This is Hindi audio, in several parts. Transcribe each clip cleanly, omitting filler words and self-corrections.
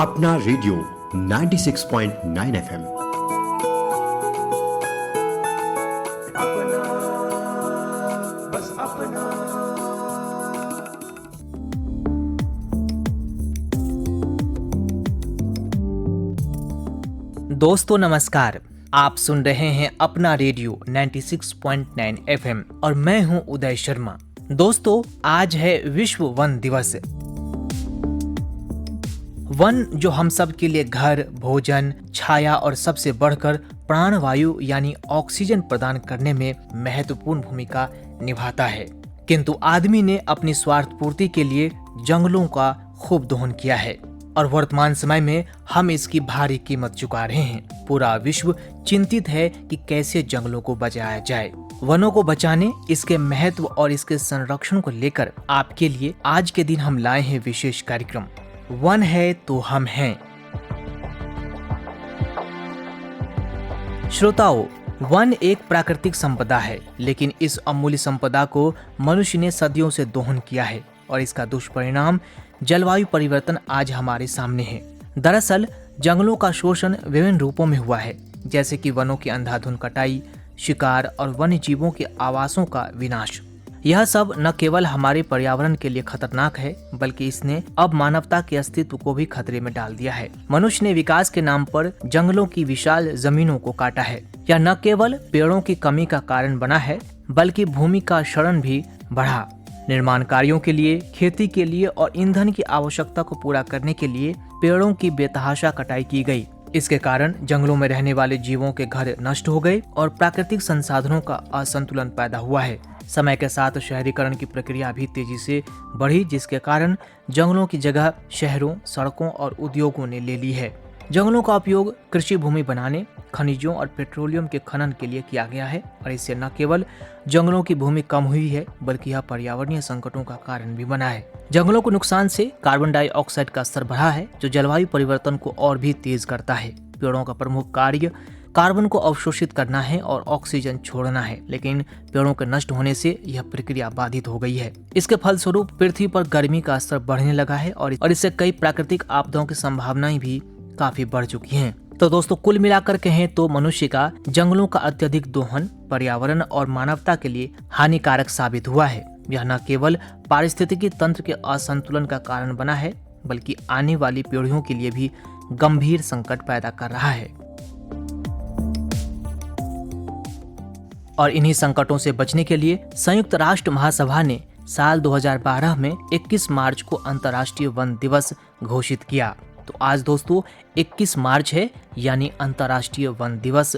अपना रेडियो 96.9 एफएम। अपना, बस अपना। दोस्तों नमस्कार, आप सुन रहे हैं अपना रेडियो 96.9 एफएम और मैं हूं उदय शर्मा। दोस्तों, आज है विश्व वन दिवस। वन जो हम सब के लिए घर, भोजन, छाया और सबसे बढ़कर प्राणवायु यानी ऑक्सीजन प्रदान करने में महत्वपूर्ण भूमिका निभाता है, किंतु आदमी ने अपनी स्वार्थ पूर्ति के लिए जंगलों का खूब दोहन किया है और वर्तमान समय में हम इसकी भारी कीमत चुका रहे हैं। पूरा विश्व चिंतित है कि कैसे जंगलों को बचाया जाए। वनों को बचाने, इसके महत्व और इसके संरक्षण को लेकर आपके लिए आज के दिन हम लाए हैं विशेष कार्यक्रम वन है तो हम हैं। श्रोताओ, वन एक प्राकृतिक संपदा है, लेकिन इस अमूल्य संपदा को मनुष्य ने सदियों से दोहन किया है और इसका दुष्परिणाम जलवायु परिवर्तन आज हमारे सामने है। दरअसल जंगलों का शोषण विभिन्न रूपों में हुआ है, जैसे कि वनों की अंधाधुंध कटाई, शिकार और वन्य जीवों के आवासों का विनाश। यह सब न केवल हमारे पर्यावरण के लिए खतरनाक है, बल्कि इसने अब मानवता के अस्तित्व को भी खतरे में डाल दिया है। मनुष्य ने विकास के नाम पर जंगलों की विशाल जमीनों को काटा है। यह न केवल पेड़ों की कमी का कारण बना है, बल्कि भूमि का क्षरण भी बढ़ा। निर्माण कार्यों के लिए, खेती के लिए और ईंधन की आवश्यकता को पूरा करने के लिए पेड़ों की बेतहाशा कटाई की गई। इसके कारण जंगलों में रहने वाले जीवों के घर नष्ट हो गए और प्राकृतिक संसाधनों का असंतुलन पैदा हुआ है। समय के साथ शहरीकरण की प्रक्रिया भी तेजी से बढ़ी, जिसके कारण जंगलों की जगह शहरों, सड़कों और उद्योगों ने ले ली है। जंगलों का उपयोग कृषि भूमि बनाने, खनिजों और पेट्रोलियम के खनन के लिए किया गया है और इससे न केवल जंगलों की भूमि कम हुई है, बल्कि यह पर्यावरणीय संकटों का कारण भी बना है। जंगलों को नुकसान से कार्बन डाइऑक्साइड का स्तर बढ़ा है, जो जलवायु परिवर्तन को और भी तेज करता है। पेड़ों का प्रमुख कार्य कार्बन को अवशोषित करना है और ऑक्सीजन छोड़ना है, लेकिन पेड़ों के नष्ट होने से यह प्रक्रिया बाधित हो गई है। इसके फलस्वरूप पृथ्वी पर गर्मी का स्तर बढ़ने लगा है और इससे कई प्राकृतिक आपदाओं की संभावनाएं भी काफी बढ़ चुकी हैं। तो दोस्तों, कुल मिलाकर कहें तो मनुष्य का जंगलों का अत्यधिक दोहन पर्यावरण और मानवता के लिए हानिकारक साबित हुआ है। यह न केवल पारिस्थितिकी तंत्र के असंतुलन का कारण बना है, बल्कि आने वाली पीढ़ियों के लिए भी गंभीर संकट पैदा कर रहा है। और इन्हीं संकटों से बचने के लिए संयुक्त राष्ट्र महासभा ने साल 2012 में 21 मार्च को अंतर्राष्ट्रीय वन दिवस घोषित किया। तो आज दोस्तों 21 मार्च है, यानी अंतर्राष्ट्रीय वन दिवस,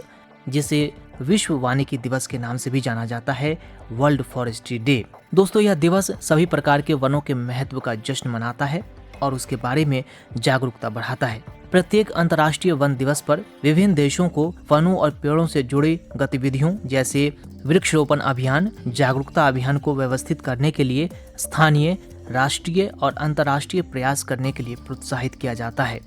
जिसे विश्व वानिकी दिवस के नाम से भी जाना जाता है, वर्ल्ड फॉरेस्ट्री डे। दोस्तों, यह दिवस सभी प्रकार के वनों के महत्व का जश्न मनाता है और उसके बारे में जागरूकता बढ़ाता है। प्रत्येक अंतर्राष्ट्रीय वन दिवस पर विभिन्न देशों को वनों और पेड़ों से जुड़ी गतिविधियों जैसे वृक्षरोपण अभियान, जागरूकता अभियान को व्यवस्थित करने के लिए स्थानीय, राष्ट्रीय और अंतर्राष्ट्रीय प्रयास करने के लिए प्रोत्साहित किया जाता है।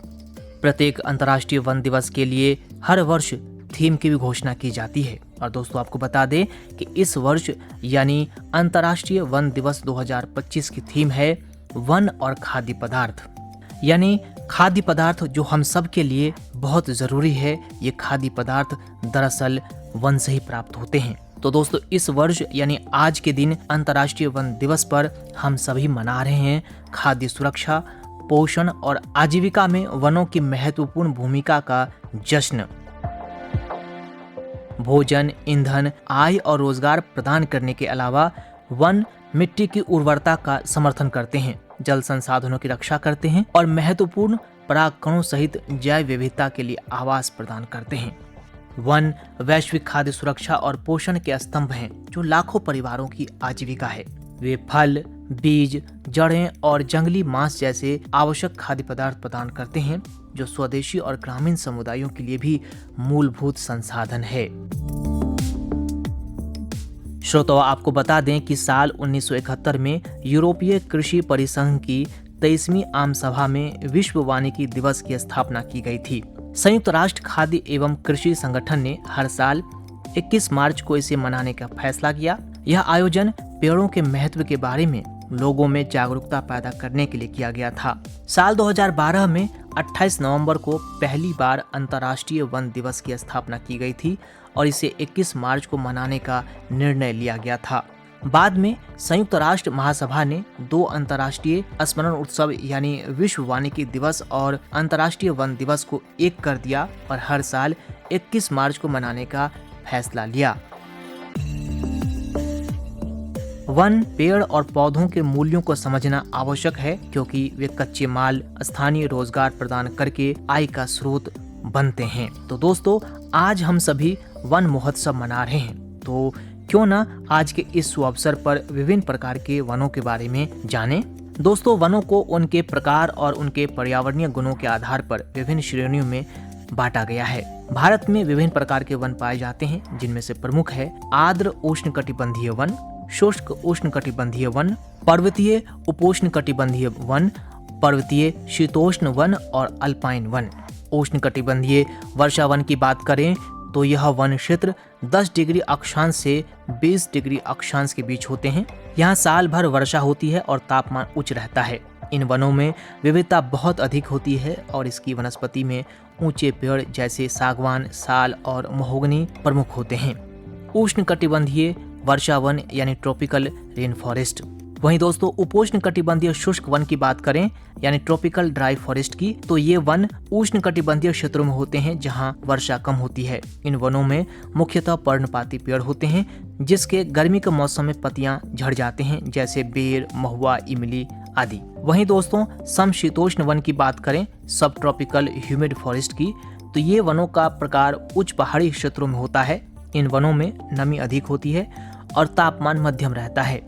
प्रत्येक अंतर्राष्ट्रीय वन दिवस के लिए हर वर्ष थीम की भी घोषणा की जाती है। और दोस्तों, आपको बता दें कि इस वर्ष यानी अंतर्राष्ट्रीय वन दिवस 2025 की थीम है वन और खाद्य पदार्थ। यानी खाद्य पदार्थ जो हम सब के लिए बहुत जरूरी है, ये खाद्य पदार्थ दरअसल वन से ही प्राप्त होते हैं। तो दोस्तों, इस वर्ष यानी आज के दिन अंतर्राष्ट्रीय वन दिवस पर हम सभी मना रहे हैं खाद्य सुरक्षा, पोषण और आजीविका में वनों की महत्वपूर्ण भूमिका का जश्न। भोजन, ईंधन, आय और रोजगार प्रदान करने के अलावा वन मिट्टी की उर्वरता का समर्थन करते हैं, जल संसाधनों की रक्षा करते हैं और महत्वपूर्ण परागकणों सहित जैव विविधता के लिए आवास प्रदान करते हैं। वन वैश्विक खाद्य सुरक्षा और पोषण के स्तंभ हैं, जो लाखों परिवारों की आजीविका है। वे फल, बीज, जड़ें और जंगली मांस जैसे आवश्यक खाद्य पदार्थ प्रदान करते हैं, जो स्वदेशी और ग्रामीण समुदायों के लिए भी मूलभूत संसाधन है। श्रोताओ, आपको बता दें कि साल 1971 में यूरोपीय कृषि परिसंघ की 23वीं आम सभा में विश्व वानिकी दिवस की स्थापना की गई थी। संयुक्त राष्ट्र खाद्य एवं कृषि संगठन ने हर साल 21 मार्च को इसे मनाने का फैसला किया। यह आयोजन पेड़ों के महत्व के बारे में लोगों में जागरूकता पैदा करने के लिए किया गया था। साल 2012 में 28 नवंबर को पहली बार अंतर्राष्ट्रीय वन दिवस की स्थापना की गई थी और इसे 21 मार्च को मनाने का निर्णय लिया गया था। बाद में संयुक्त राष्ट्र महासभा ने 2 अंतर्राष्ट्रीय स्मरण उत्सव यानी विश्व वानिकी दिवस और अंतर्राष्ट्रीय वन दिवस को एक कर दिया और हर साल 21 मार्च को मनाने का फैसला लिया। वन, पेड़ और पौधों के मूल्यों को समझना आवश्यक है क्योंकि वे कच्चे माल, स्थानीय रोजगार प्रदान करके आय का स्रोत बनते हैं। तो दोस्तों, आज हम सभी वन महोत्सव मना रहे हैं, तो क्यों ना आज के इस शुभ अवसर पर विभिन्न प्रकार के वनों के बारे में जानें। दोस्तों, वनों को उनके प्रकार और उनके पर्यावरणीय गुणों के आधार पर विभिन्न श्रेणियों में बांटा गया है। भारत में विभिन्न प्रकार के वन पाए जाते हैं, जिनमें से प्रमुख है आर्द्र उष्णकटिबंधीय वन, शुष्क उष्णकटिबंधीय वन, पर्वतीय उपोष्णकटिबंधीय वन, पर्वतीय शीतोष्ण वन और अल्पाइन वन। उष्णकटिबंधीय वर्षा वन की बात करें तो यह वन क्षेत्र 10 डिग्री अक्षांश से 20 डिग्री अक्षांश के बीच होते हैं। यहाँ साल भर वर्षा होती है और तापमान उच्च रहता है। इन वनों में विविधता बहुत अधिक होती है और इसकी वनस्पति में ऊंचे पेड़ जैसे सागवान, साल और महोगनी प्रमुख होते हैं। उष्णकटिबंधीय वर्षा वन यानी ट्रॉपिकल रेन फॉरेस्ट। वहीं दोस्तों, उपोष्णकटिबंधीय शुष्क वन की बात करें यानी ट्रॉपिकल ड्राई फॉरेस्ट की, तो ये वन उष्णकटिबंधीय क्षेत्रों में होते हैं जहां वर्षा कम होती है। इन वनों में मुख्यतः पर्णपाती पेड़ होते हैं जिसके गर्मी के मौसम में पत्तियां झड़ जाते हैं, जैसे बेर, महुआ, इमली आदि। वहीं दोस्तों, समशीतोष्ण वन की बात करें, सब ट्रॉपिकल ह्यूमिड फॉरेस्ट की, तो ये वनों का प्रकार उच्च पहाड़ी क्षेत्रों में होता है। इन वनों में नमी अधिक होती है और तापमान मध्यम रहता है।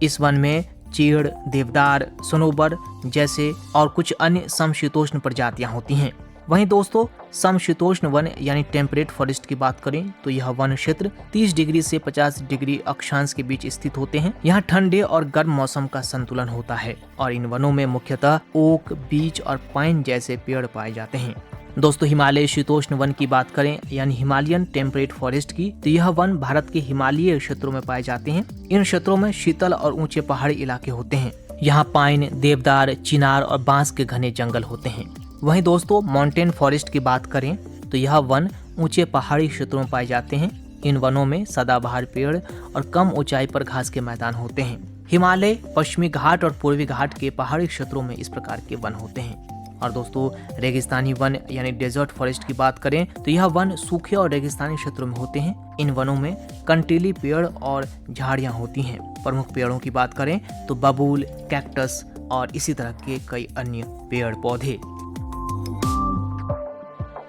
इस वन में चीड़, देवदार, सनोबर जैसे और कुछ अन्य समशीतोष्ण प्रजातियां होती हैं। वहीं दोस्तों, समशीतोष्ण वन यानी टेम्परेट फॉरेस्ट की बात करें तो यह वन क्षेत्र 30 डिग्री से 50 डिग्री अक्षांश के बीच स्थित होते हैं। यहाँ ठंडे और गर्म मौसम का संतुलन होता है और इन वनों में मुख्यतः ओक, बीच और पाइन जैसे पेड़ पाए जाते हैं। दोस्तों, हिमालय शीतोष्ण वन की बात करें यानी हिमालयन टेम्परेट फॉरेस्ट की, तो यह वन भारत के हिमालयी क्षेत्रों में पाए जाते हैं। इन क्षेत्रों में शीतल और ऊंचे पहाड़ी इलाके होते हैं। यहाँ पाइन, देवदार, चिनार और बांस के घने जंगल होते हैं। वहीं दोस्तों, माउंटेन फॉरेस्ट की बात करें तो यह वन ऊंचे पहाड़ी क्षेत्रों में पाए जाते हैं। इन वनों में सदाबहार पेड़ और कम ऊंचाई पर घास के मैदान होते हैं। हिमालय, पश्चिमी घाट और पूर्वी घाट के पहाड़ी क्षेत्रों में इस प्रकार के वन होते हैं। और दोस्तों, रेगिस्तानी वन यानी डेजर्ट फॉरेस्ट की बात करें तो यह वन सूखे और रेगिस्तानी क्षेत्रों में होते हैं। इन वनों में कंटीली पेड़ और झाड़ियां होती हैं। प्रमुख पेड़ों की बात करें तो बबूल, कैक्टस और इसी तरह के कई अन्य पेड़ पौधे।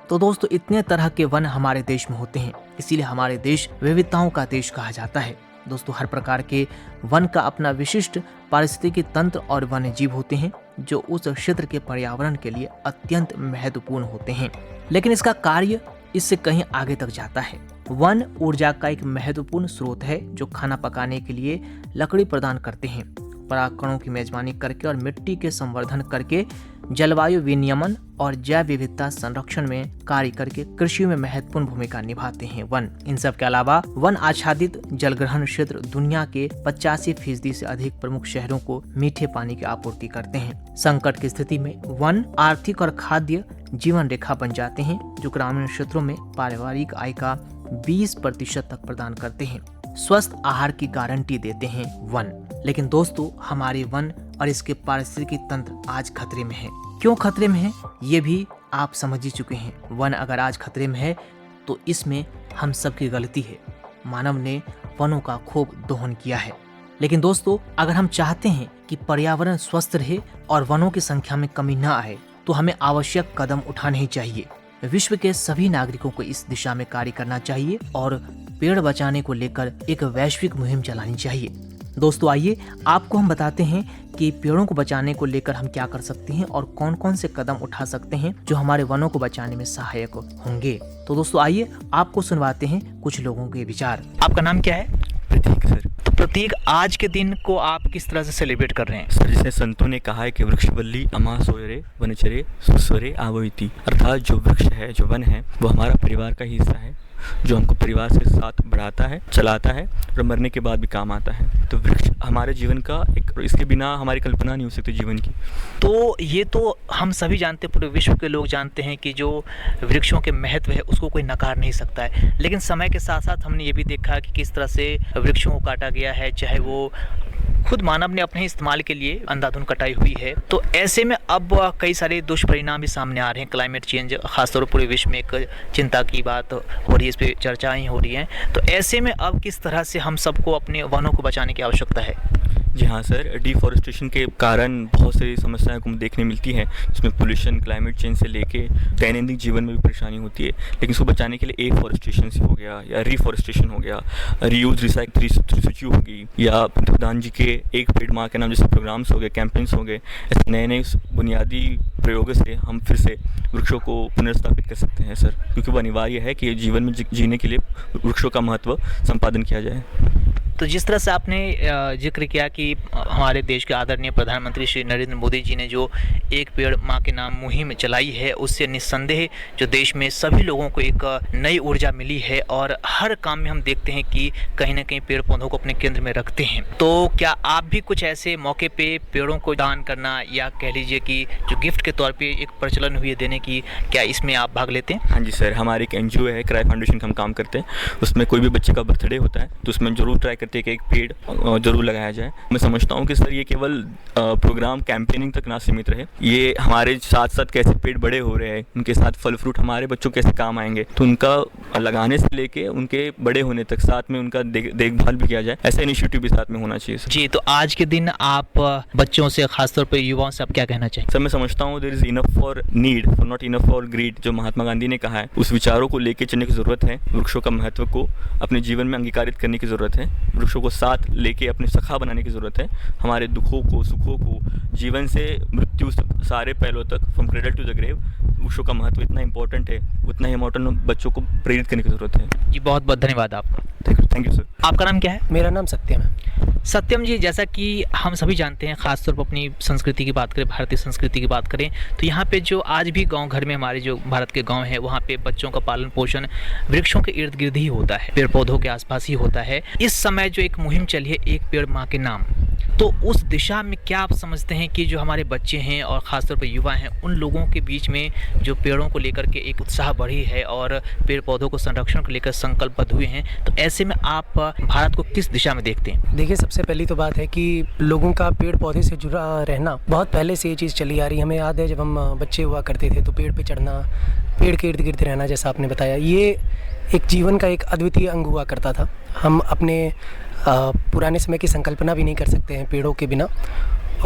तो दोस्तों, इतने तरह के वन हमारे देश में होते हैं, इसीलिए हमारे देश विविधताओं का देश कहा जाता है। दोस्तों, हर प्रकार के वन का अपना विशिष्ट पारिस्थितिकी तंत्र और वन्य जीव होते हैं जो उस क्षेत्र के पर्यावरण के लिए अत्यंत महत्वपूर्ण होते हैं। लेकिन इसका कार्य इससे कहीं आगे तक जाता है। वन ऊर्जा का एक महत्वपूर्ण स्रोत है जो खाना पकाने के लिए लकड़ी प्रदान करते हैं। परागकणों की मेजबानी करके और मिट्टी के संवर्धन करके, जलवायु विनियमन और जैव विविधता संरक्षण में कार्य करके कृषि में महत्वपूर्ण भूमिका निभाते हैं वन। इन सब के अलावा वन आच्छादित जलग्रहण क्षेत्र दुनिया के 85% से अधिक प्रमुख शहरों को मीठे पानी की आपूर्ति करते हैं। संकट की स्थिति में वन आर्थिक और खाद्य जीवन रेखा बन जाते हैं जो ग्रामीण क्षेत्रों में पारिवारिक आय का 20% तक प्रदान करते हैं। स्वस्थ आहार की गारंटी देते हैं वन। लेकिन दोस्तों, हमारे वन और इसके पारिस्थितिकी तंत्र आज खतरे में है। क्यों खतरे में है ये भी आप समझ ही चुके हैं। वन अगर आज खतरे में है तो इसमें हम सबकी गलती है। मानव ने वनों का खूब दोहन किया है। लेकिन दोस्तों, अगर हम चाहते हैं कि पर्यावरण स्वस्थ रहे और वनों की संख्या में कमी न आए तो हमें आवश्यक कदम उठाने ही चाहिए। विश्व के सभी नागरिकों को इस दिशा में कार्य करना चाहिए और पेड़ बचाने को लेकर एक वैश्विक मुहिम चलानी चाहिए। दोस्तों, आइए आपको हम बताते हैं कि पेड़ों को बचाने को लेकर हम क्या कर सकते हैं और कौन कौन से कदम उठा सकते हैं जो हमारे वनों को बचाने में सहायक होंगे। तो दोस्तों, आइए आपको सुनवाते हैं कुछ लोगों के विचार। आपका नाम क्या है? प्रतीक सर। तो प्रतीक, आज के दिन को आप किस तरह से सेलिब्रेट कर रहे हैं? सर, जैसे संतों ने कहा है कि वृक्षवल्ली अमा सोयरे वनचरे सुस्वरे आवोइति, अर्थात जो वृक्ष है, जो वन है, वो हमारा परिवार का हिस्सा है जो हमको परिवार से साथ बढ़ाता है, चलाता है और मरने के बाद भी काम आता है। तो वृक्ष हमारे जीवन का एक, इसके बिना हमारी कल्पना नहीं हो सकती जीवन की। तो ये तो हम सभी जानते हैं, पूरे विश्व के लोग जानते हैं कि जो वृक्षों के महत्व है उसको कोई नकार नहीं सकता है। लेकिन समय के साथ साथ हमने ये भी देखा कि किस तरह से वृक्षों को काटा गया है, चाहे वो खुद मानव ने अपने इस्तेमाल के लिए अंधाधुंध कटाई हुई है। तो ऐसे में अब कई सारे दुष्परिणाम भी सामने आ रहे हैं। क्लाइमेट चेंज खासतौर पर पूरे विश्व में एक चिंता की बात हो रही है, इस पर चर्चाएं हो रही हैं। तो ऐसे में अब किस तरह से हम सबको अपने वनों को बचाने की आवश्यकता है? जी हाँ सर, डिफॉरेस्टेशन के कारण बहुत सारी समस्याएं को देखने मिलती हैं, जिसमें पोल्यूशन, क्लाइमेट चेंज से लेके दैनंदिन जीवन में भी परेशानी होती है। लेकिन इसको बचाने के लिए एफॉरेस्टेशन से हो गया या रिफॉरेस्टेशन हो गया, रीयूज रिसाइकिल त्रिसूची होगी, या प्रधान जी के एक पेड़ माँ के नाम जैसे प्रोग्राम्स हो गए, कैंपेन्स हो गए, ऐसे नए नए बुनियादी प्रयोगों से हम फिर से वृक्षों को पुनर्स्थापित कर सकते हैं सर, क्योंकि वो अनिवार्य है कि जीवन में जीने के लिए वृक्षों का महत्व संपादन किया जाए। तो जिस तरह से आपने जिक्र किया कि हमारे देश के आदरणीय प्रधानमंत्री श्री नरेंद्र मोदी जी ने जो एक पेड़ माँ के नाम मुहिम चलाई है, उससे निस्संदेह जो देश में सभी लोगों को एक नई ऊर्जा मिली है और हर काम में हम देखते हैं कि कहीं ना कहीं पेड़ पौधों को अपने केंद्र में रखते हैं। तो क्या आप भी कुछ ऐसे मौके पे पेड़ों को दान करना या कह लीजिए कि जो गिफ्ट के तौर पर एक प्रचलन हुई है देने की, क्या इसमें आप भाग लेते हैं? हाँ जी सर, हमारे एक NGO है क्राई फाउंडेशन का हम काम करते हैं। उसमें कोई भी बच्चे का बर्थडे होता है तो उसमें जरूर ट्राई करते हैं कि एक पेड़ जरूर लगाया जाए। मैं समझता हूँ कि सर ये केवल प्रोग्राम कैंपेनिंग तक ना सीमित रहे, ये हमारे साथ साथ कैसे पेड़ बड़े हो रहे हैं, उनके साथ फल फ्रूट हमारे बच्चों कैसे काम आएंगे, तो उनका लगाने से लेके उनके बड़े होने तक साथ में उनका देखभाल भी किया जाए, ऐसा इनिशिएटिव भी साथ में होना चाहिए सर। जी, तो आज के दिन आप बच्चों से, खासतौर पर युवाओं से आप क्या कहना चाहिए? सर मैं समझता हूँ there is enough for need, not enough for greed, जो महात्मा गांधी ने कहा है, उस विचारों को लेके चलने की जरूरत है। वृक्षों का महत्व को अपने जीवन में अंगीकारित करने की जरूरत है, वृक्षों को साथ लेके अपने सखा बनाने की जरूरत है। हमारे दुखों को, सुखों को, जीवन से मृत्यु तक, सारे पहलुओं तक, from cradle to the grave, वृक्षों का महत्व इतना इंपॉर्टेंट है, उतना ही इम्पोर्टेंट बच्चों को प्रेरित करने की जरूरत है। जी, बहुत बहुत धन्यवाद आपका। Thank you sir. आपका नाम क्या है? मेरा नाम सत्यम है। सत्यम जी, जैसा कि हम सभी जानते हैं, खासतौर पर अपनी संस्कृति की बात करें, भारतीय संस्कृति की बात करें, तो यहाँ पे जो आज भी गांव घर में हमारे जो भारत के गांव हैं, वहाँ पे बच्चों का पालन पोषण वृक्षों के इर्द गिर्द ही होता है, पेड़ पौधों के आसपास ही होता है। इस समय जो एक मुहिम चली है एक पेड़ माँ के नाम, तो उस दिशा में क्या आप समझते हैं कि जो हमारे बच्चे हैं और ख़ासतौर पर युवा हैं, उन लोगों के बीच में जो पेड़ों को लेकर के एक उत्साह बढ़ी है और पेड़ पौधों को संरक्षण को लेकर संकल्पबद्ध हुए हैं, तो ऐसे में आप भारत को किस दिशा में देखते हैं? देखिए, सबसे पहली तो बात है कि लोगों का पेड़ पौधे से जुड़ा रहना बहुत पहले से ये चीज़ चली आ रही है। हमें याद है जब हम बच्चे हुआ करते थे तो पेड़ पे चढ़ना, पेड़ के इर्द गिर्द रहना, जैसा आपने बताया, ये एक जीवन का एक अद्वितीय अंग हुआ करता था। हम अपने पुराने समय की संकल्पना भी नहीं कर सकते हैं पेड़ों के बिना।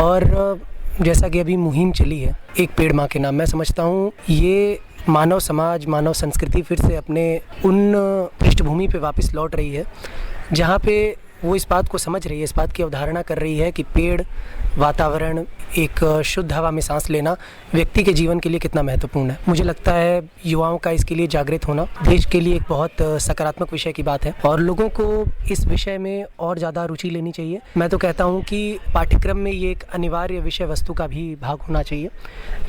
और जैसा कि अभी मुहिम चली है एक पेड़ माँ के नाम, मैं समझता हूँ ये मानव समाज, मानव संस्कृति फिर से अपने उन पृष्ठभूमि पे वापस लौट रही है जहाँ पे वो इस बात को समझ रही है, इस बात की अवधारणा कर रही है कि पेड़, वातावरण, एक शुद्ध हवा में सांस लेना व्यक्ति के जीवन के लिए कितना महत्वपूर्ण है। मुझे लगता है युवाओं का इसके लिए जागृत होना देश के लिए एक बहुत सकारात्मक विषय की बात है और लोगों को इस विषय में और ज़्यादा रुचि लेनी चाहिए। मैं तो कहता हूँ कि पाठ्यक्रम में ये एक अनिवार्य विषय वस्तु का भी भाग होना चाहिए।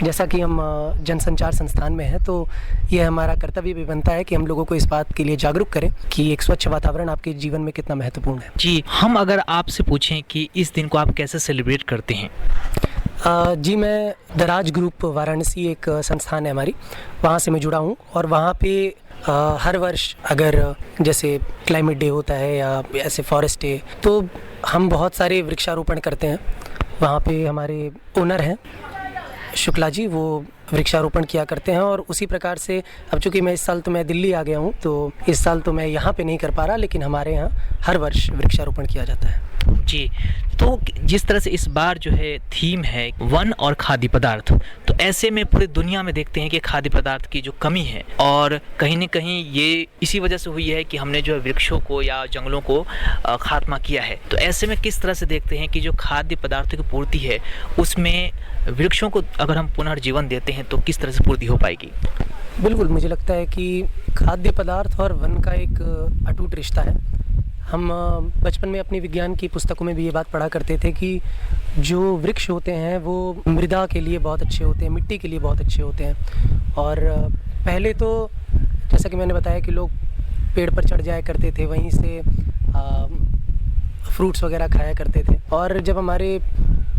जैसा कि हम जनसंचार संस्थान में हैं तो ये हमारा कर्तव्य भी बनता है कि हम लोगों को इस बात के लिए जागरूक करें कि एक स्वच्छ वातावरण आपके जीवन में कितना महत्वपूर्ण है। जी, हम अगर आपसे पूछें कि इस दिन को आप कैसे सेलिब्रेट करते हैं? जी, मैं दराज ग्रुप वाराणसी एक संस्थान है हमारी, वहाँ से मैं जुड़ा हूँ और वहाँ पे हर वर्ष अगर जैसे क्लाइमेट डे होता है या ऐसे फॉरेस्ट डे, तो हम बहुत सारे वृक्षारोपण करते हैं। वहाँ पे हमारे ओनर हैं शुक्ला जी, वो वृक्षारोपण किया करते हैं और उसी प्रकार से अब चूँकि मैं इस साल तो मैं दिल्ली आ गया हूँ तो इस साल तो मैं यहाँ पे नहीं कर पा रहा, लेकिन हमारे यहाँ हर वर्ष वृक्षारोपण किया जाता है। जी, तो जिस तरह से इस बार जो है थीम है वन और खाद्य पदार्थ, तो ऐसे में पूरी दुनिया में देखते हैं कि खाद्य पदार्थ की जो कमी है और कहीं न कहीं ये इसी वजह से हुई है कि हमने जो है वृक्षों को या जंगलों को खात्मा किया है। तो ऐसे में किस तरह से देखते हैं कि जो खाद्य पदार्थों की पूर्ति है उसमें वृक्षों को अगर हम पुनर्जीवन देते हैं तो किस तरह से पूर्ति हो पाएगी? बिल्कुल, मुझे लगता है कि खाद्य पदार्थ और वन का एक अटूट रिश्ता है। हम बचपन में अपनी विज्ञान की पुस्तकों में भी ये बात पढ़ा करते थे कि जो वृक्ष होते हैं वो मृदा के लिए बहुत अच्छे होते हैं, मिट्टी के लिए बहुत अच्छे होते हैं। और पहले तो जैसा कि मैंने बताया कि लोग पेड़ पर चढ़ जाया करते थे, वहीं से फ्रूट्स वगैरह खाया करते थे। और जब हमारे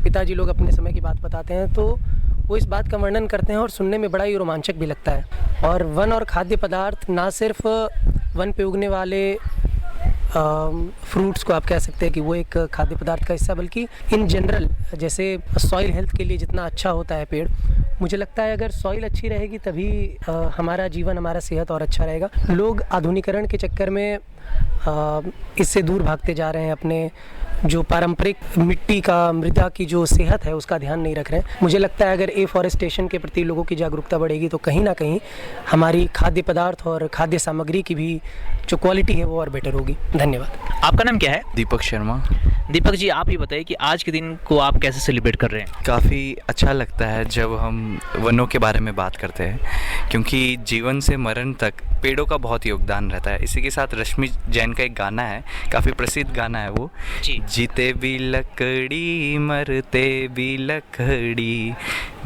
पिताजी लोग अपने समय की बात बताते हैं तो वो इस बात का वर्णन करते हैं और सुनने में बड़ा ही रोमांचक भी लगता है। और वन और खाद्य पदार्थ ना सिर्फ वन पे उगने वाले फ्रूट्स को आप कह सकते हैं कि वो एक खाद्य पदार्थ का हिस्सा, बल्कि इन जनरल जैसे सॉइल हेल्थ के लिए जितना अच्छा होता है पेड़, मुझे लगता है अगर सॉइल अच्छी रहेगी तभी हमारा जीवन, हमारा सेहत और अच्छा रहेगा। लोग आधुनिकीकरण के चक्कर में इससे दूर भागते जा रहे हैं, अपने जो पारंपरिक मिट्टी का, मृदा की जो सेहत है उसका ध्यान नहीं रख रहे हैं। मुझे लगता है अगर एफॉरेस्टेशन के प्रति लोगों की जागरूकता बढ़ेगी तो कहीं ना कहीं हमारी खाद्य पदार्थ और खाद्य सामग्री की भी जो क्वालिटी है वो और बेटर होगी। धन्यवाद। आपका नाम क्या है? दीपक शर्मा। दीपक जी, आप ये बताइए कि आज के दिन को आप कैसे सेलिब्रेट कर रहे हैं? काफ़ी अच्छा लगता है जब हम वनों के बारे में बात करते हैं, क्योंकि जीवन से मरण तक पेड़ों का बहुत योगदान रहता है। इसी के साथ रश्मि जैन का एक गाना है, काफ़ी प्रसिद्ध गाना है वो, जीते भी लकड़ी मरते भी लकड़ी,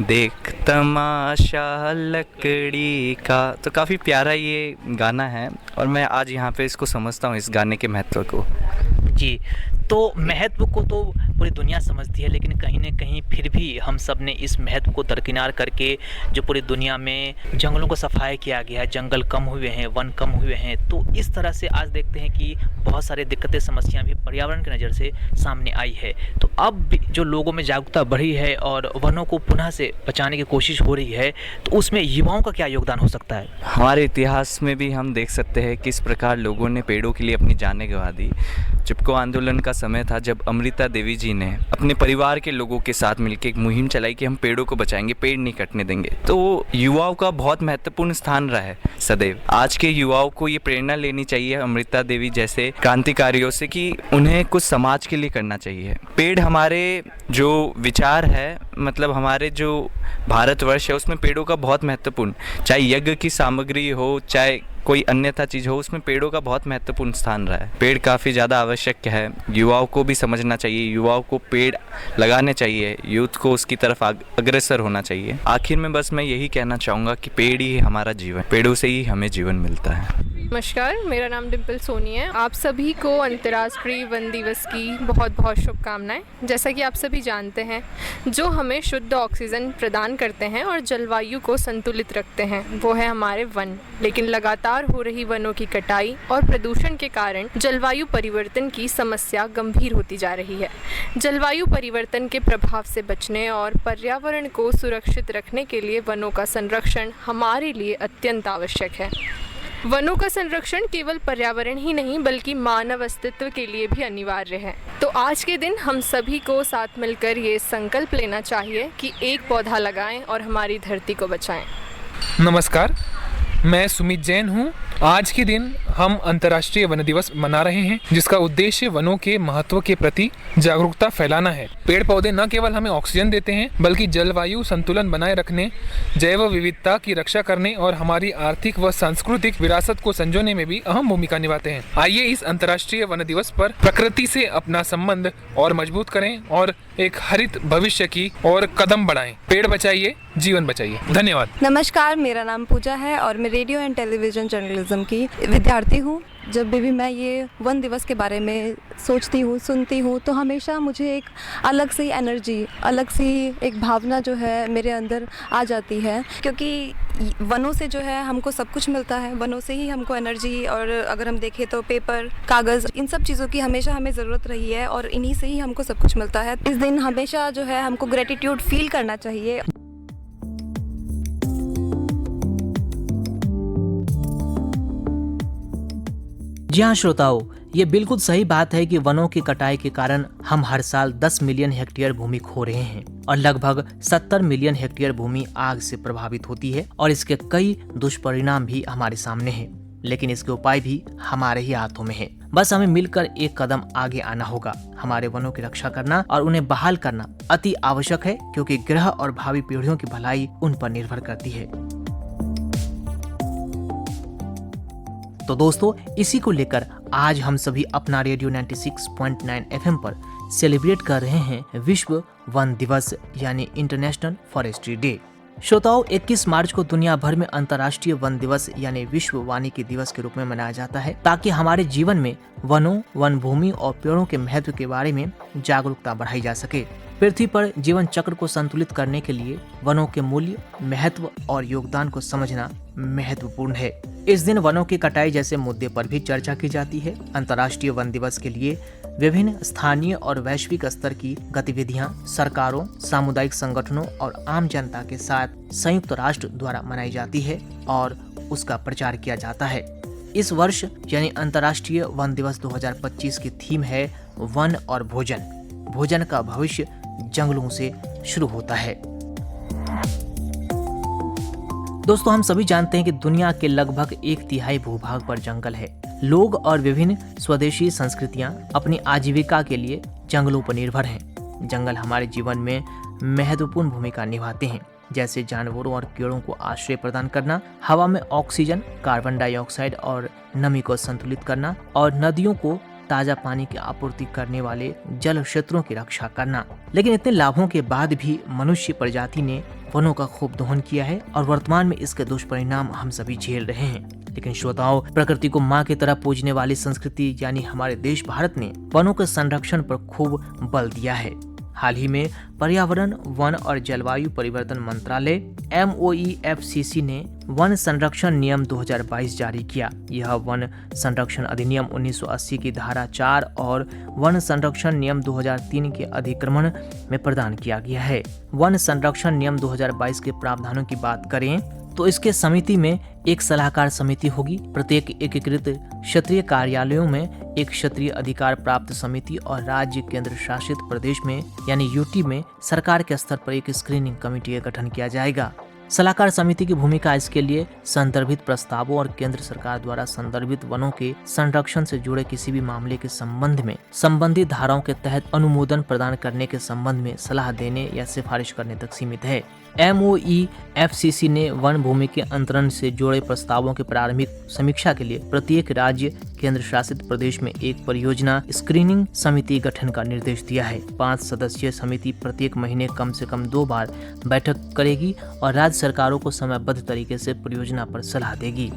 देख तमाशा लकड़ी का। तो काफ़ी प्यारा ये गाना है और मैं आज यहाँ पे इसको समझता हूँ, इस गाने के महत्व को। जी, तो महत्व को तो पूरी दुनिया समझती है, लेकिन कहीं ना कहीं फिर भी हम सब ने इस महत्व को दरकिनार करके जो पूरी दुनिया में जंगलों को सफाई किया गया है, जंगल कम हुए हैं, वन कम हुए हैं, तो इस तरह से आज देखते हैं कि बहुत सारे दिक्कतें, समस्याएं भी पर्यावरण की नज़र से सामने आई है। तो अब भी जो लोगों में जागरूकता बढ़ी है और वनों को पुनः से बचाने की कोशिश हो रही है, तो उसमें युवाओं का क्या योगदान हो सकता है? हमारे इतिहास में भी हम देख सकते हैं किस प्रकार लोगों ने पेड़ों के लिए अपनी जानें गंवा दी। चिपको आंदोलन का समय था जब अमृता देवी जी ने अपने परिवार के लोगों के साथ मिलकर एक मुहिम चलाई कि हम पेड़ों को बचाएंगे, पेड़ नहीं कटने देंगे। तो युवाओं का बहुत महत्वपूर्ण स्थान रहा है सदैव। आज के युवाओं को ये प्रेरणा लेनी चाहिए अमृता देवी जैसे क्रांतिकारियों से कि उन्हें कुछ समाज के लिए करना चाहिए। पेड़ हमारे जो विचार है, मतलब हमारे जो भारतवर्ष है, उसमें पेड़ों का बहुत महत्वपूर्ण, चाहे यज्ञ की सामग्री हो, चाहे कोई अन्यथा चीज़ हो, उसमें पेड़ों का बहुत महत्वपूर्ण स्थान रहा है। पेड़ काफ़ी ज़्यादा आवश्यक है, युवाओं को भी समझना चाहिए, युवाओं को पेड़ लगाने चाहिए, यूथ को उसकी तरफ अग्रसर होना चाहिए। आखिर में बस मैं यही कहना चाहूँगा कि पेड़ ही है हमारा जीवन, पेड़ों से ही हमें जीवन मिलता है। नमस्कार, मेरा नाम डिम्पल सोनी है। आप सभी को अंतर्राष्ट्रीय वन दिवस की बहुत बहुत शुभकामनाएं। जैसा कि आप सभी जानते हैं, जो हमें शुद्ध ऑक्सीजन प्रदान करते हैं और जलवायु को संतुलित रखते हैं वो है हमारे वन। लेकिन लगातार हो रही वनों की कटाई और प्रदूषण के कारण जलवायु परिवर्तन की समस्या गंभीर होती जा रही है। जलवायु परिवर्तन के प्रभाव से बचने और पर्यावरण को सुरक्षित रखने के लिए वनों का संरक्षण हमारे लिए अत्यंत आवश्यक है। वनों का संरक्षण केवल पर्यावरण ही नहीं बल्कि मानव अस्तित्व के लिए भी अनिवार्य है। तो आज के दिन हम सभी को साथ मिलकर ये संकल्प लेना चाहिए कि एक पौधा लगाएं और हमारी धरती को बचाएं। नमस्कार, मैं सुमित जैन हूँ। आज के दिन हम अंतर्राष्ट्रीय वन दिवस मना रहे हैं, जिसका उद्देश्य वनों के महत्व के प्रति जागरूकता फैलाना है। पेड़ पौधे न केवल हमें ऑक्सीजन देते हैं बल्कि जलवायु संतुलन बनाए रखने, जैव विविधता की रक्षा करने और हमारी आर्थिक व सांस्कृतिक विरासत को संजोने में भी अहम भूमिका निभाते हैं। आइए इस अंतर्राष्ट्रीय वन दिवस पर प्रकृति से अपना संबंध और मजबूत करें और एक हरित भविष्य की और कदम बढ़ाएं। पेड़ बचाइए, जीवन बचाइए। धन्यवाद। नमस्कार, मेरा नाम पूजा है और मैं रेडियो एंड टेलीविज़न जर्नलिज्म की विद्यार्थी हूँ। जब भी मैं ये वन दिवस के बारे में सोचती हूँ, सुनती हूँ, तो हमेशा मुझे एक अलग सी एनर्जी, अलग सी एक भावना जो है मेरे अंदर आ जाती है, क्योंकि वनों से जो है हमको सब कुछ मिलता है। वनों से ही हमको एनर्जी, और अगर हम देखें तो पेपर, कागज़, इन सब चीज़ों की हमेशा हमें ज़रूरत रही है और इन्हीं से ही हमको सब कुछ मिलता है। इस दिन हमेशा जो है हमको ग्रेटिट्यूड फील करना चाहिए। जी हाँ श्रोताओं, ये बिल्कुल सही बात है कि वनों की कटाई के कारण हम हर साल 10 मिलियन हेक्टेयर भूमि खो रहे हैं और लगभग 70 मिलियन हेक्टेयर भूमि आग से प्रभावित होती है और इसके कई दुष्परिणाम भी हमारे सामने हैं। लेकिन इसके उपाय भी हमारे ही हाथों में है। बस हमें मिलकर एक कदम आगे आना होगा। हमारे वनों की रक्षा करना और उन्हें बहाल करना अति आवश्यक है, क्योंकि ग्रह और भावी पीढ़ियों की भलाई उन पर निर्भर करती है। तो दोस्तों, इसी को लेकर आज हम सभी अपना रेडियो 96.9 FM पर सेलिब्रेट कर रहे हैं विश्व वन दिवस यानी इंटरनेशनल फॉरेस्ट्री डे। श्रोताओं, 21 मार्च को दुनिया भर में अंतर्राष्ट्रीय वन दिवस यानी विश्व वानिकी दिवस के रूप में मनाया जाता है, ताकि हमारे जीवन में वनों, वन भूमि और पेड़ों के महत्व के बारे में जागरूकता बढ़ाई जा सके। पृथ्वी पर जीवन चक्र को संतुलित करने के लिए वनों के मूल्य, महत्व और योगदान को समझना महत्वपूर्ण है। इस दिन वनों की कटाई जैसे मुद्दे पर भी चर्चा की जाती है। अंतर्राष्ट्रीय वन दिवस के लिए विभिन्न स्थानीय और वैश्विक स्तर की गतिविधियां सरकारों, सामुदायिक संगठनों और आम जनता के साथ संयुक्त राष्ट्र द्वारा मनाई जाती है और उसका प्रचार किया जाता है। इस वर्ष यानी अंतर्राष्ट्रीय वन दिवस 2025 की थीम है वन और भोजन। भोजन का भविष्य जंगलों से शुरू होता है। दोस्तों, हम सभी जानते हैं कि दुनिया के लगभग 1/3 भूभाग पर जंगल है। लोग और विभिन्न स्वदेशी संस्कृतियां अपनी आजीविका के लिए जंगलों पर निर्भर हैं। जंगल हमारे जीवन में महत्वपूर्ण भूमिका निभाते हैं, जैसे जानवरों और कीड़ों को आश्रय प्रदान करना, हवा में ऑक्सीजन, कार्बन डाइऑक्साइड और नमी को संतुलित करना और नदियों को ताजा पानी की आपूर्ति करने वाले जल क्षेत्रों की रक्षा करना। लेकिन इतने लाभों के बाद भी मनुष्य प्रजाति ने वनों का खूब दोहन किया है और वर्तमान में इसके दुष्परिणाम हम सभी झेल रहे हैं। लेकिन श्रोताओं, प्रकृति को माँ की तरह पूजने वाली संस्कृति यानी हमारे देश भारत ने वनों के संरक्षण पर खूब बल दिया है। हाल ही में पर्यावरण, वन और जलवायु परिवर्तन मंत्रालय MOEFCC ने वन संरक्षण नियम 2022 जारी किया। यह वन संरक्षण अधिनियम 1980 की धारा 4 और वन संरक्षण नियम 2003 के अधिक्रमण में प्रदान किया गया है। वन संरक्षण नियम 2022 के प्रावधानों की बात करें तो इसके समिति में एक सलाहकार समिति होगी। प्रत्येक एकीकृत क्षेत्रीय कार्यालयों में एक क्षेत्रीय अधिकार प्राप्त समिति और राज्य केंद्र शासित प्रदेश में यानी UT में सरकार के स्तर पर एक स्क्रीनिंग कमेटी का गठन किया जाएगा। सलाहकार समिति की भूमिका इसके लिए संदर्भित प्रस्तावों और केंद्र सरकार द्वारा संदर्भित वनों के संरक्षण से जुड़े किसी भी मामले के संबंध में संबंधित धाराओं के तहत अनुमोदन प्रदान करने के संबंध में सलाह देने या सिफारिश करने तक सीमित है। MOEFCC ने वन भूमि के अंतरण से जुड़े प्रस्तावों की प्रारंभिक समीक्षा के लिए प्रत्येक राज्य केंद्र शासित प्रदेश में एक परियोजना स्क्रीनिंग समिति गठन का निर्देश दिया है। 5 सदस्यीय समिति प्रत्येक महीने कम से कम 2 बार बैठक करेगी और राज्य सरकारों को समयबद्ध तरीके से परियोजना पर सलाह देगी।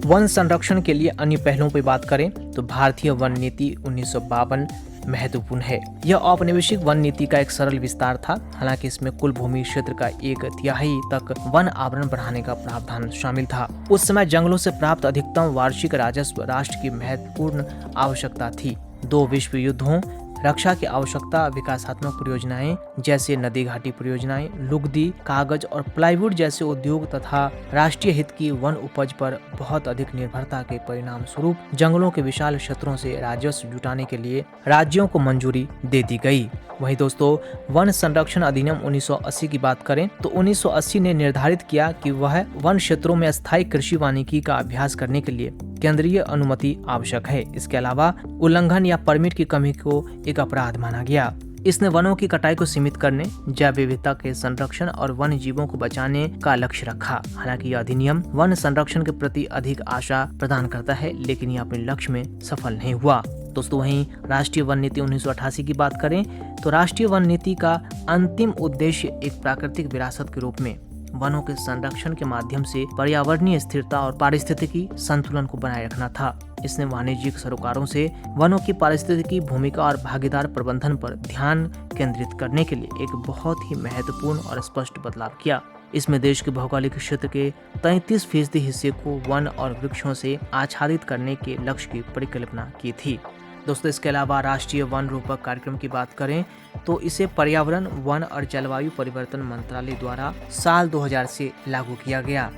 वन संरक्षण के लिए अन्य पहलुओं पर बात करें तो भारतीय वन नीति 1952 महत्वपूर्ण है। यह औपनिवेशिक वन नीति का एक सरल विस्तार था। हालांकि इसमें कुल भूमि क्षेत्र का 1/3 तक वन आवरण बढ़ाने का प्रावधान शामिल था। उस समय जंगलों से प्राप्त अधिकतम वार्षिक राजस्व राष्ट्र की महत्वपूर्ण आवश्यकता थी। 2 विश्व युद्धों, रक्षा की आवश्यकता, विकासात्मक परियोजनाएं जैसे नदी घाटी परियोजनाएं, लुगदी, कागज और प्लाईवुड जैसे उद्योग तथा राष्ट्रीय हित की वन उपज पर बहुत अधिक निर्भरता के परिणाम स्वरूप जंगलों के विशाल क्षेत्रों से राजस्व जुटाने के लिए राज्यों को मंजूरी दे दी गई। वहीं दोस्तों, वन संरक्षण अधिनियम 1980 की बात करें तो 1980 ने निर्धारित किया कि वह वन क्षेत्रों में अस्थायी कृषि वानिकी का अभ्यास करने के लिए केंद्रीय अनुमति आवश्यक है। इसके अलावा उल्लंघन या परमिट की कमी को एक अपराध माना गया। इसने वनों की कटाई को सीमित करने, जैव विविधता के संरक्षण और वन्य जीवों को बचाने का लक्ष्य रखा। हालांकि यह अधिनियम वन संरक्षण के प्रति अधिक आशा प्रदान करता है, लेकिन यह अपने लक्ष्य में सफल नहीं हुआ। दोस्तों, वहीं राष्ट्रीय वन नीति 1988 की बात करें तो राष्ट्रीय वन नीति का अंतिम उद्देश्य एक प्राकृतिक विरासत के रूप में वनों के संरक्षण के माध्यम से पर्यावरणीय स्थिरता और पारिस्थितिकी संतुलन को बनाए रखना था। इसने वाणिज्यिक सरोकारों से वनों की पारिस्थितिकी भूमिका और भागीदार प्रबंधन पर ध्यान केंद्रित करने के लिए एक बहुत ही महत्वपूर्ण और स्पष्ट बदलाव किया। इसमें देश के भौगोलिक क्षेत्र के 33% हिस्से को वन और वृक्षों से आच्छादित करने के लक्ष्य की परिकल्पना की थी। दोस्तों, इसके अलावा राष्ट्रीय वन रूपक कार्यक्रम की बात करें तो इसे पर्यावरण, वन और जलवायु परिवर्तन मंत्रालय द्वारा साल 2000 से लागू किया गया।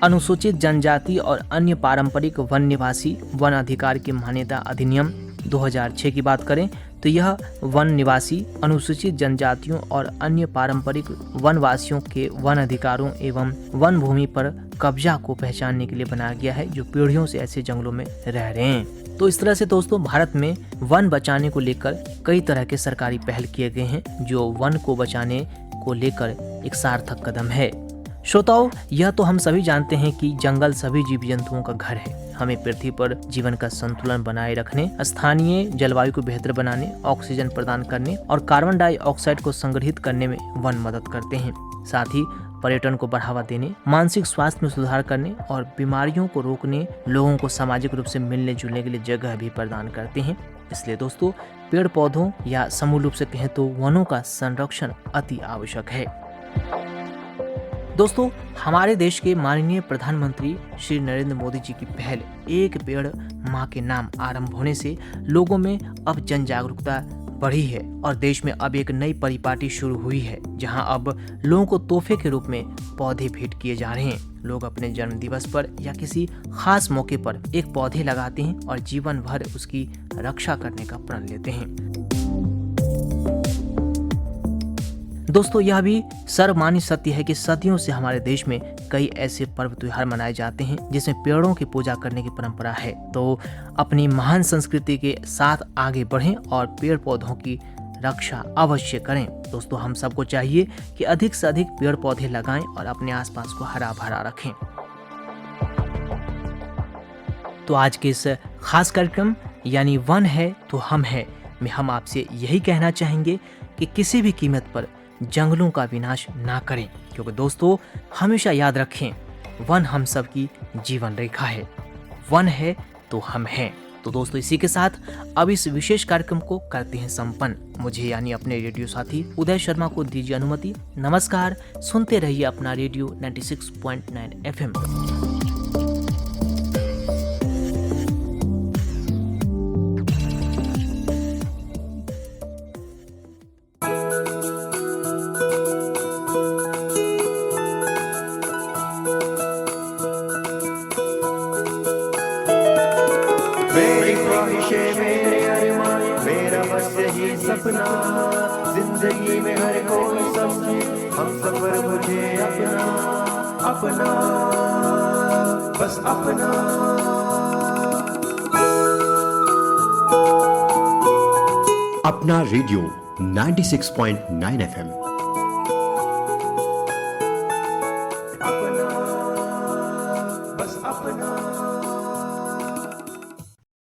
अनुसूचित जनजाति और अन्य पारंपरिक वन निवासी वन अधिकार की मान्यता अधिनियम 2006 की बात करें तो यह वन निवासी, अनुसूचित जनजातियों और अन्य पारंपरिक वनवासियों के वन अधिकारों एवं वन भूमि पर कब्जा को पहचानने के लिए बनाया गया है, जो पीढ़ियों से ऐसे जंगलों में रह रहे हैं। तो इस तरह से दोस्तों, भारत में वन बचाने को लेकर कई तरह के सरकारी पहल किए गए हैं, जो वन को बचाने को लेकर एक सार्थक कदम है। श्रोताओं, यह तो हम सभी जानते हैं कि जंगल सभी जीव जंतुओं का घर है। हमें पृथ्वी पर जीवन का संतुलन बनाए रखने, स्थानीय जलवायु को बेहतर बनाने, ऑक्सीजन प्रदान करने और कार्बन डाइऑक्साइड को संग्रहित करने में वन मदद करते हैं। साथ ही पर्यटन को बढ़ावा देने, मानसिक स्वास्थ्य में सुधार करने और बीमारियों को रोकने, लोगों को सामाजिक रूप से मिलने जुलने के लिए जगह भी प्रदान करते हैं। इसलिए दोस्तों, पेड़ पौधों या समूल रूप से कहें तो वनों का संरक्षण अति आवश्यक है। दोस्तों, हमारे देश के माननीय प्रधानमंत्री श्री नरेंद्र मोदी जी की पहल एक पेड़ माँ के नाम आरंभ होने से लोगों में अब जन जागरूकता बढ़ी है और देश में अब एक नई परिपाटी शुरू हुई है, जहां अब लोगों को तोहफे के रूप में पौधे भेंट किए जा रहे हैं। लोग अपने जन्म दिवस पर या किसी खास मौके पर एक पौधे लगाते हैं और जीवन भर उसकी रक्षा करने का प्रण लेते हैं। दोस्तों, यह भी सर्वमान्य सत्य है कि सदियों से हमारे देश में कई ऐसे पर्व त्योहार मनाए जाते हैं जिसमें पेड़ों की पूजा करने की परंपरा है। तो अपनी महान संस्कृति के साथ आगे बढ़ें और पेड़ पौधों की रक्षा अवश्य करें। दोस्तों, हम सबको चाहिए कि अधिक से अधिक पेड़ पौधे लगाएं और अपने आसपास को हरा भरा रखें। तो आज के इस खास कार्यक्रम यानी वन है तो हम है में हम आपसे यही कहना चाहेंगे कि किसी भी कीमत पर जंगलों का विनाश ना करें, क्योंकि दोस्तों हमेशा याद रखें, वन हम सब की जीवन रेखा है। वन है तो हम हैं। तो दोस्तों, इसी के साथ अब इस विशेष कार्यक्रम को करते हैं संपन्न। मुझे यानी अपने रेडियो साथी उदय शर्मा को दीजिए अनुमति। नमस्कार, सुनते रहिए अपना रेडियो 96.9 FM। मेरी ख्वाहिशें, मेरे अरमान, मेरा बस यही सपना, जिंदगी में हर कोई समझे हम सफर मुझे अपना अपना, बस अपना। अपना रेडियो 96.9 FM। अपना, बस अपना।